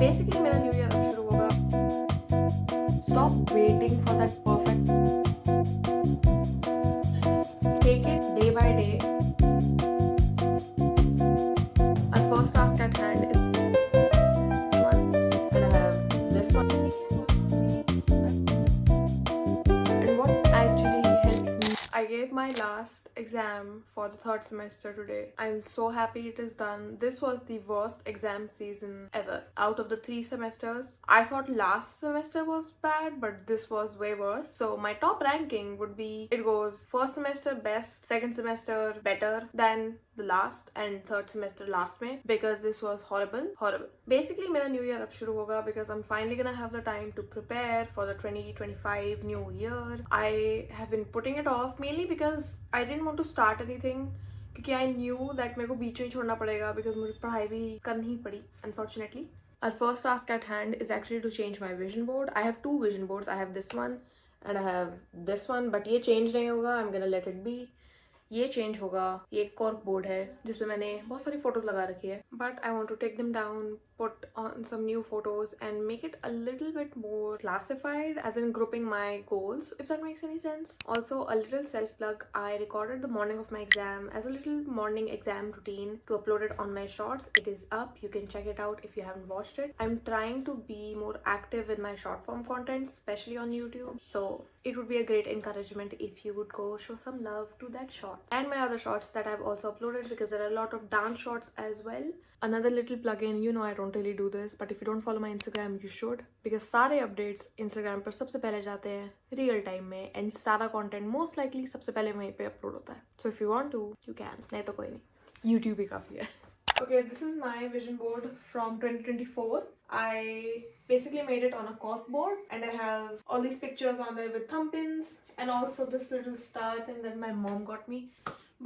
Basically मेरा new year अब शुरू होगा. Stop waiting for that perfect. Take it day by day. Our first task at hand is one, and I have this one. And what actually helped me, I gave my last exam for the third semester today. I'm so happy it is done. This was the worst exam season ever. Out of the 3 semesters, I thought last semester was bad, but this was way worse. So my top ranking would be, it goes first semester best, second semester better than the last, and third semester last में, because this was horrible. Basically मेरा new year अब शुरू होगा because I'm finally gonna have the time to prepare for the 2025 new year. I have been putting it off mainly because I didn't want to start anything, क्योंकि I knew that मेरे को बीच में छोड़ना पड़ेगा because मुझे पढ़ाई भी करनी ही पड़ी unfortunately. Our first task at hand is actually to change my vision board. I have two vision boards. I have this one and I have this one, but ये change नहीं होगा. I'm gonna let it be. ये change होगा. ये एक cork board है जिसपे मैंने बहुत सारी फोटोज लगा रखी है, but I want to take them down, put on some new photos and make it a little bit more classified, as in grouping my goals, if that makes any sense. Also, a little self plug, I recorded the morning of my exam as a little morning exam routine to upload it on my shorts. It is up, you can check it out if you haven't watched it. I'm trying to be more active with my short form content, especially on YouTube, so it would be a great encouragement if you would go show some love to that short and my other shorts that I've also uploaded, because there are a lot of dance shorts as well. Another little plug-in, you know I don't really do this, but if you don't follow my Instagram, you should, because सारे updates Instagram पर सबसे पहले जाते हैं real time में, and सारा content most likely सबसे पहले वहीं पे upload होता है. So if you want to, you can. नहीं तो कोई नहीं, YouTube ही काफी है. Okay, this is my vision board from 2024. I basically made it on a cork board and I have all these pictures on there with thumb pins and also this little star thing that my mom got me.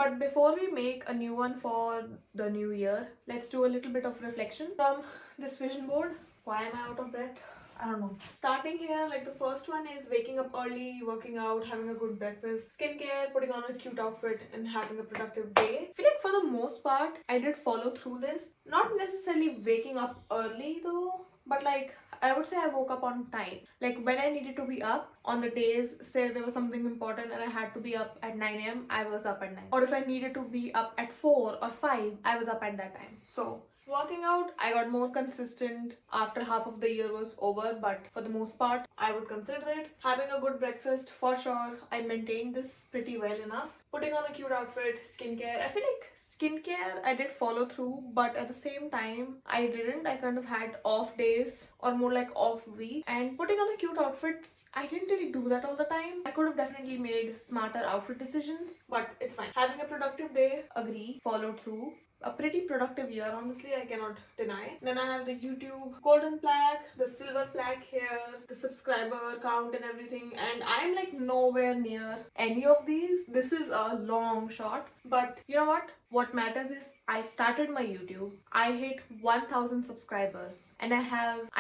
But before we make a new one for the new year, let's do a little bit of reflection from this vision board. Why am I out of breath? I don't know. Starting here, like the first one is waking up early, working out, having a good breakfast, skincare, putting on a cute outfit, and having a productive day. I feel like for the most part, I did follow through this. Not necessarily waking up early though, but like I would say I woke up on time. Like when I needed to be up on the days, say there was something important and I had to be up at 9 a.m., I was up at 9. Or if I needed to be up at 4 or 5, I was up at that time. So working out, I got more consistent after half of the year was over, but for the most part, I would consider it. Having a good breakfast, for sure, I maintained this pretty well enough. Putting on a cute outfit, skincare. I feel like skincare I did follow through, but at the same time, I didn't. I kind of had off days or more like off week. And putting on a cute outfits, I didn't really do that all the time. I could have definitely made smarter outfit decisions, but it's fine. Having a productive day, agree, followed through. A pretty productive year, honestly, I cannot deny. Then I have the YouTube golden plaque, the silver plaque here, the subscriber count and everything, and I'm like nowhere near any of these. This is a long shot, but you know what matters is I started my YouTube, I hit 1000 subscribers, and I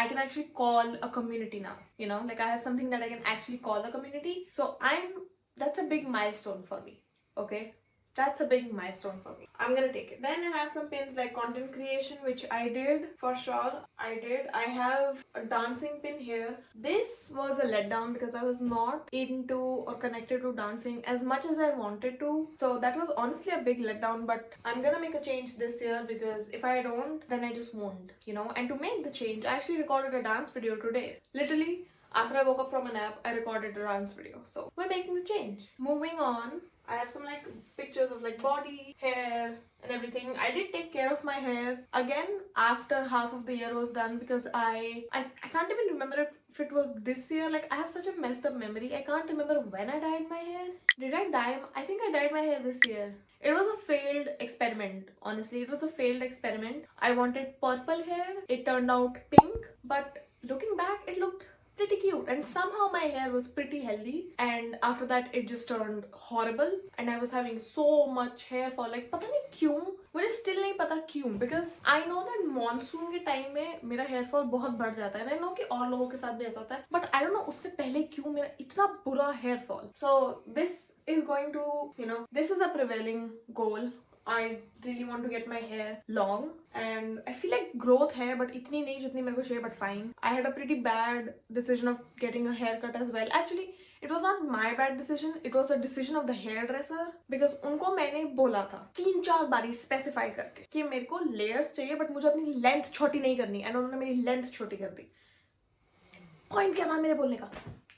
can actually call a community now, you know, like I have something that I can actually call a community. So that's a big milestone for me. Okay, that's a big milestone for me. I'm gonna take it. Then I have some pins like content creation, which I did for sure. I have a dancing pin here. This was a letdown because I was not into or connected to dancing as much as I wanted to. So that was honestly a big letdown, but I'm gonna make a change this year, because if I don't, then I just won't, you know. And to make the change, I actually recorded a dance video today. Literally, after I woke up from a nap, I recorded a dance video. So we're making the change. Moving on, I have some like pictures of like body, hair and everything. I did take care of my hair again after half of the year was done, because I can't even remember if it was this year. Like I have such a messed up memory. I can't remember when I dyed my hair. Did I dye? I think I dyed my hair this year. It was a failed experiment. Honestly, it was a failed experiment. I wanted purple hair. It turned out pink, but looking back, it looked pretty cute, and somehow my hair was pretty healthy, and after that it just turned horrible and I was having so much hair fall. Like पता नहीं क्यों, मुझे still नहीं पता क्यों, because I know that monsoon के time में मेरा hair fall बहुत बढ़ जाता है, and I know कि और लोगों के साथ भी ऐसा होता है, but I don't know उससे पहले क्यों मेरा इतना बुरा hair fall. So this is going to, you know, this is a prevailing goal I really want to get my hair long and I feel like growth है but इतनी नहीं जितनी मेरे को चाहिए, but fine. I had a pretty bad decision of getting a haircut as well. Actually it was not my bad decision, it was the decision of the hairdresser because उनको मैंने बोला था 3-4 बारी स्पेसिफाई करके कि मेरे को लेयर्स चाहिए बट मुझे अपनी लेंथ छोटी नहीं करनी, एंड उन्होंने मेरी लेंथ छोटी कर दी. पॉइंट क्या था मेरे बोलने का?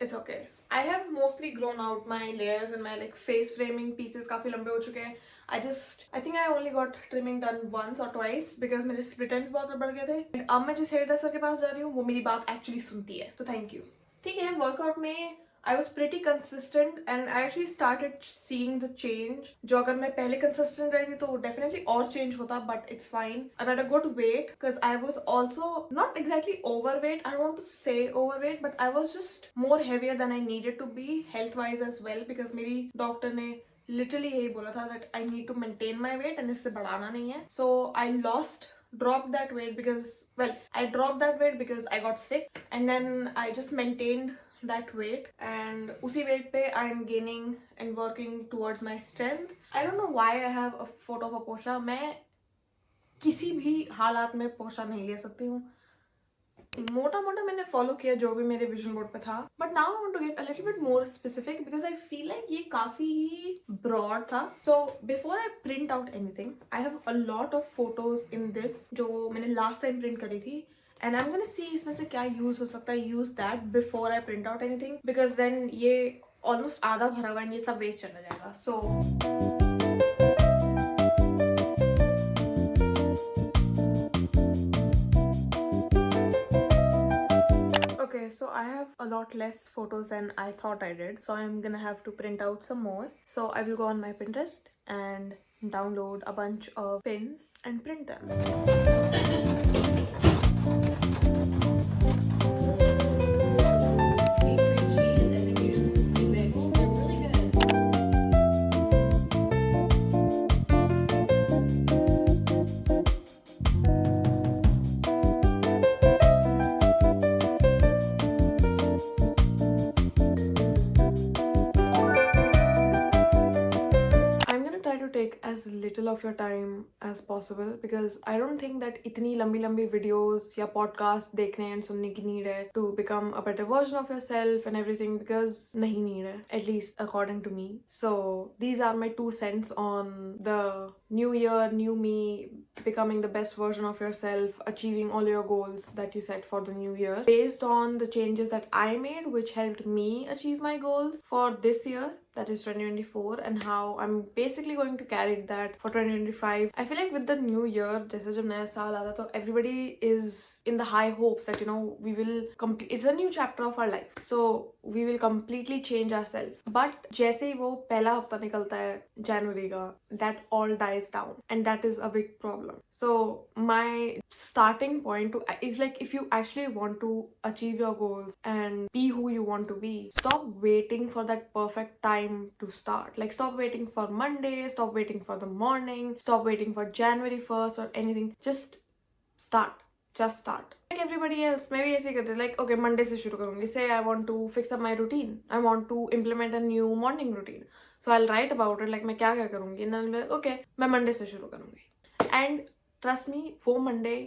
It's okay. I have mostly grown out my layers and my like face framing pieces काफी लंबे हो चुके हैं. I think I only got trimming done once or twice because मेरे स्प्लिट एंड्स बहुत बढ़ गए थे. एंड अब मैं जिस हेयर ड्रेसर के पास जा रही हूँ वो मेरी बात एक्चुअली सुनती है, तो थैंक यू. ठीक है, वर्कआउट में I was pretty consistent and I actually started seeing the change. जो अगर मैं पहले consistent रहती तो definitely और change होता, but it's fine. I'm at a good weight because I was also not exactly overweight. I don't want to say overweight, but I was just more heavier than I needed to be health wise as well because मेरी doctor ने literally यही बोला था that I need to maintain my weight and इससे बढ़ाना नहीं है. So I dropped that weight because, well, I dropped that weight because I got sick and then I just maintained that weight and usi weight pe I am gaining and working towards my strength. I don't know why I have a photo of a पोषा. मैं किसी भी हालात में पोषा नहीं ले सकती हूँ. मोटा मोटा मैंने फॉलो किया जो भी मेरे विजन बोर्ड पे था, but now I want to get a little bit more specific because I feel like ये काफी ब्रॉड था. So before I print out anything I have a lot of photos in this जो मैंने last time print करी थी. And I'm gonna see इसमें से क्या यूज हो सकता है. Use that before I print out anything because then ये ऑलमोस्ट आधा भरा हुआ है, ये सब वेस्ट चला जाएगा. सो okay, so I have a lot less photos than I thought I did, so I'm gonna have to print out some more. So I will go on my Pinterest and download a bunch of pins and print them. Take as little of your time as possible because I don't think that इतनी लंबी videos या podcasts देखने and सुनने की need है to become a better version of yourself and everything because नहीं need है, at least according to me. So these are my 2 cents on the new year, new me, becoming the best version of yourself, achieving all your goals that you set for the new year based on the changes that I made which helped me achieve my goals for this year, that is 2024, and how I'm basically going to carry that for 2025. I feel like with the new year, जैसे जब नया साल आता तो everybody is in the high hopes that we will it's a new chapter of our life, so we will completely change ourselves. But जैसे ही वो पहला हफ्ता निकलता है जनवरी का, that all dies down and that is a big problem. So my starting point to if you actually want to achieve your goals and be who you want to be, stop waiting for that perfect time to start. Like stop waiting for Monday, stop waiting for the morning, stop waiting for January 1st or anything. Just start. Like everybody else, मैं भी ऐसे ही करती हूँ. Like okay, Monday से शुरू करूँगी. Say I want to fix up my routine. I want to implement a new morning routine. So I'll write about it. Like मैं क्या करूँगी. And then okay, मैं Monday से शुरू करूँगी. And trust me, वो Monday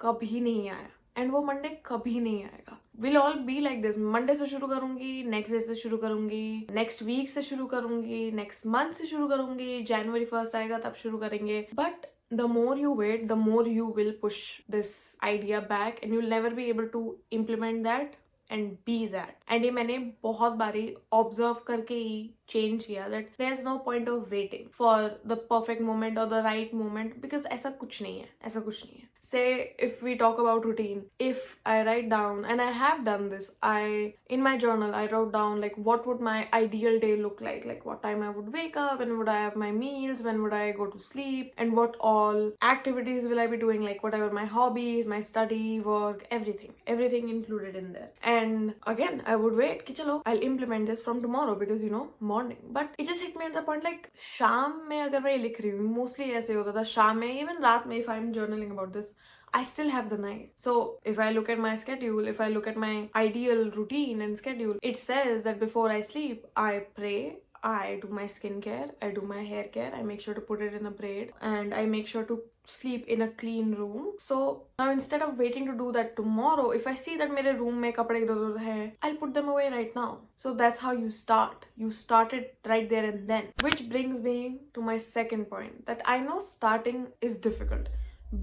कभी नहीं आया. And वो Monday कभी नहीं आएगा. We'll all be like this. Monday से शुरू करूँगी, next day से शुरू करूँगी, next week से शुरू करूँगी, next month से शुरू करूँगी, January 1st आएगा तब शुरू करेंगे. But the more you wait, the more you will push this idea back and you'll never be able to implement that and be that. And ये मैंने बहुत बारी observe करके ही change किया that there's no point of waiting for the perfect moment or the right moment because ऐसा कुछ नहीं है. Say if we talk about routine, if I write down, and I have done this, in my journal I wrote down like what would my ideal day look like what time I would wake up, when would I have my meals, when would I go to sleep, and what all activities will I be doing, like whatever my hobbies, my study, work, everything included in there. And again I would wait कि चलो I'll implement this from tomorrow because morning. But it just hit me at the point like शाम में अगर मैं लिख रही हूँ, mostly ऐसे होता था शाम में, even रात में if I'm journaling about this, I still have the night. So if I look at my schedule, if I look at my ideal routine and schedule, it says that before I sleep, I pray, I do my skincare, I do my hair care, I make sure to put it in a braid, and I make sure to sleep in a clean room. So now instead of waiting to do that tomorrow, if I see that मेरे room में कपड़े इधर-उधर हैं, I'll put them away right now. So that's how you start. You start it right there and then. Which brings me to my second point, that I know starting is difficult.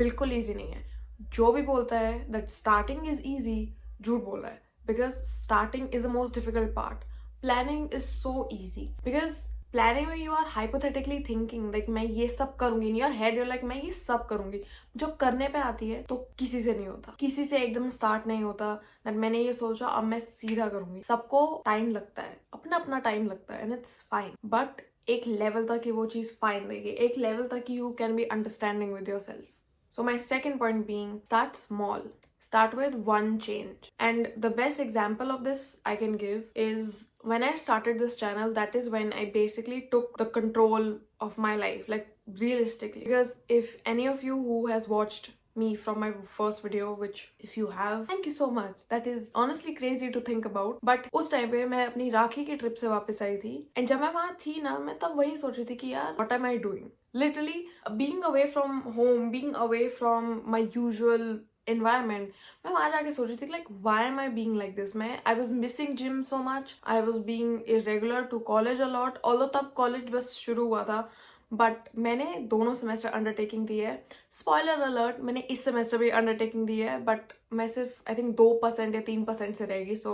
बिल्कुल easy नहीं है. जो भी बोलता है that starting is easy, झूठ बोल रहा है. Because starting is the most difficult part. Planning is so easy. Because planning में you are hypothetically thinking like मैं ये सब करूंगी. In your head you're like मैं ये सब करूंगी. जब करने पे आती है तो किसी से नहीं होता, किसी से एकदम स्टार्ट नहीं होता. that मैंने ये सोचा अब मैं सीधा करूंगी. सबको टाइम लगता है, अपना अपना टाइम लगता है, and it's fine. बट एक लेवल तक ही वो चीज फाइन रहेगी. एक लेवल तक you can be understanding with yourself. So my second point being, start small. Start with one change. And the best example of this I can give is when I started this channel, that is when I basically took the control of my life, like realistically. Because if any of you who has watched me from my first video, which if you have, thank you so much. That is honestly crazy to think about. But उस time पे मैं अपनी राखी की trip से वापस आई थी, and जब मैं वहाँ थी ना, मैं तब वही सोच रही थी कि यार what am I doing? Literally being away from home, being away from my usual environment, मैं वहाँ जाके सोच रही थी like why am I being like this? I was missing gym so much. I was being irregular to college a lot. Although तब college बस शुरू हुआ था, बट मैंने दोनों सेमेस्टर अंडरटेकिंग दी है. स्पॉइलर अलर्ट, मैंने इस सेमेस्टर भी अंडरटेकिंग दी है, बट मैं सिर्फ आई थिंक 2% या 3% से रहेगी. So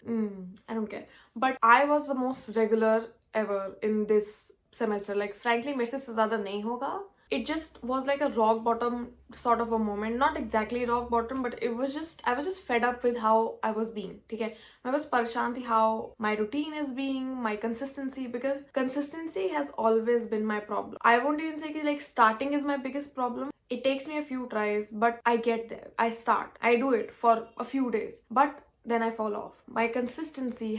I don't care. But I was the most regular ever in this semester. Like frankly मेरे से ज़्यादा नहीं होगा. It just was like a rock bottom sort of a moment. Not exactly rock bottom, but it was just, I was just fed up with how I was being. ठीक है, मैं बस परेशान थी how my routine is being, my consistency, because consistency has always been my problem. I won't even say कि like starting is my biggest problem. It takes me a few tries, but I get there. I start. I do it for a few days, but then I fall off. My consistency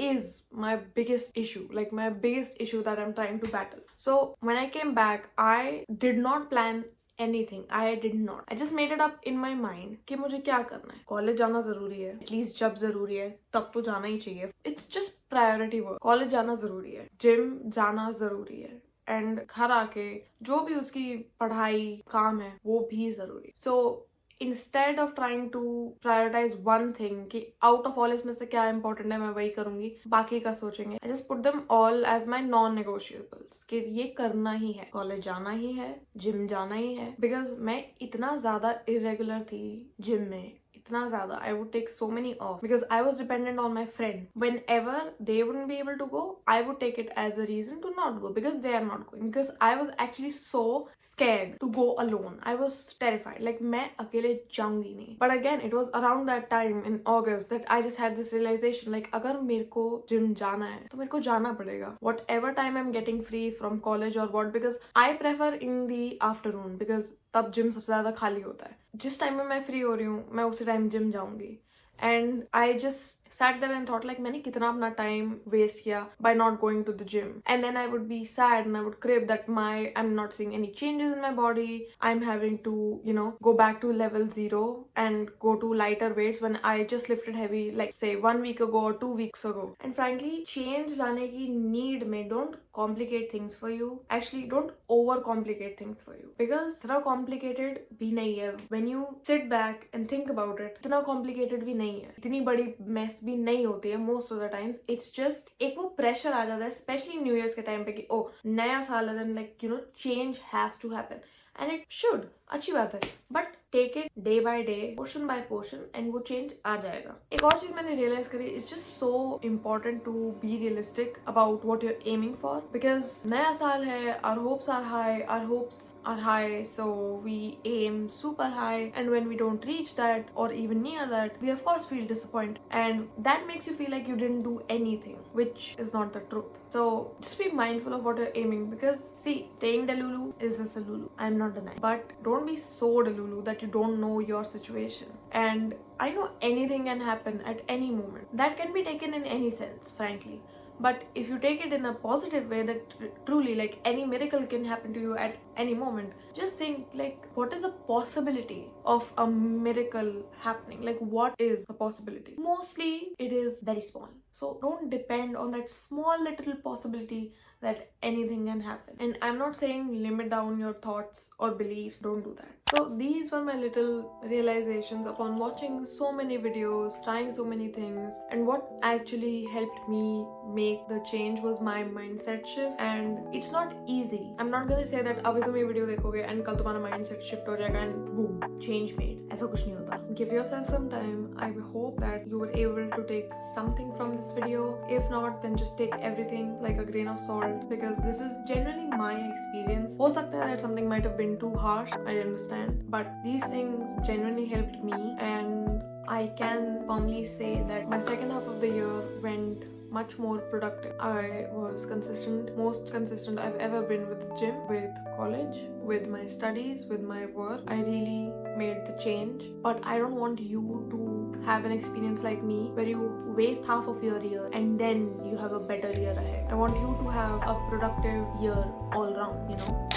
is my biggest issue, like my biggest issue that I'm trying to battle. So when I came back, I did not plan anything. I did not. I just made it up in my mind कि मुझे क्या करना है. College जाना जरूरी है, at least जब जरूरी है तब तो जाना ही चाहिए. It's just priority work. College जाना जरूरी है, जिम जाना जरूरी है, एंड घर आके जो भी उसकी पढ़ाई काम है वो भी जरूरी. So instead of trying to prioritize one thing कि आउट ऑफ ऑल इसमें से क्या इंपॉर्टेंट है मैं वही करूंगी, बाकी का सोचेंगे. I just put them all as my non negotiables कि ये करना ही है, कॉलेज जाना ही है, जिम जाना ही है. बिकॉज मैं इतना ज्यादा इरेगुलर थी जिम में, इतना ज़्यादा. I would take so many off because I was dependent on my friend. Whenever they wouldn't be able to go, I would take it as a reason to not go because they are not going. Because I was actually so scared to go alone. I was terrified. Like मैं अकेले जाऊंगी नहीं. But again, it was around that time in August that I just had this realization. Like अगर मेरे को gym जाना है तो मेरे को जाना पड़ेगा. Whatever time I'm getting free from college or what, because I prefer in the afternoon because तब जिम सबसे ज्यादा खाली होता है. जिस टाइम में मैं फ्री हो रही हूँ मैं उसी टाइम जिम जाऊंगी. And I just sat there and thought like मैंने कितना अपना टाइम वेस्ट किया by not going to the gym. And then I would be sad and I would crib that I'm not seeing any changes in my body. I'm having to, go back to level 0 and go to lighter weights when I just lifted heavy like say 1 week ago or 2 weeks ago. And frankly, change लाने की need में don't complicate things for you. Actually, don't overcomplicate things for you. Because इतना complicated भी नहीं है. When you sit back and think about it, इतना complicated भी नहीं है. इतनी बड़ी mess भी नहीं होती है most of the times. It's just एक वो pressure आ जाता है especially New Year's के टाइम पे कि ओ नया साल है, then like change has to happen. And it should. अच्छी बात है. But take it day by day, portion by portion, and वो change आ जाएगा. एक और चीज मैंने realize करी, it's just so important to be realistic about what you're aiming for, because नया साल है, our hopes are high, so we aim super high, and when we don't reach that or even near that, we of course feel disappointed, and that makes you feel like you didn't do anything, which is not the truth. So just be mindful of what you're aiming, because see, staying delulu is just a lulu. I'm not denying, but don't be so delulu that you don't know your situation. And I know anything can happen at any moment. That can be taken in any sense, frankly. But if you take it in a positive way, that truly, like, any miracle can happen to you at any moment, just think, like, what is the possibility of a miracle happening? Like, what is a possibility? Mostly it is very small. So don't depend on that small little possibility that anything can happen. And I'm not saying limit down your thoughts or beliefs, don't do that. So these were my little realizations upon watching so many videos, trying so many things, and what actually helped me make the change was my mindset shift. And it's not easy. I'm not gonna say that अभी तुम ये video देखोगे and कल तुम्हारा mindset shift हो जाएगा and boom, change made. ऐसा कुछ नहीं होता. Give yourself some time. I hope that you were able to take something from this video. If not, then just take everything like a grain of salt, because this is generally my experience. हो सकता है that something might have been too harsh, I understand, but these things genuinely helped me, and I can firmly say that my second half of the year went much more productive. I was consistent, most consistent I've ever been with the gym, with college, with my studies, with my work. I really made the change, but I don't want you to have an experience like me where you waste half of your year and then you have a better year ahead. I want you to have a productive year all round, you know.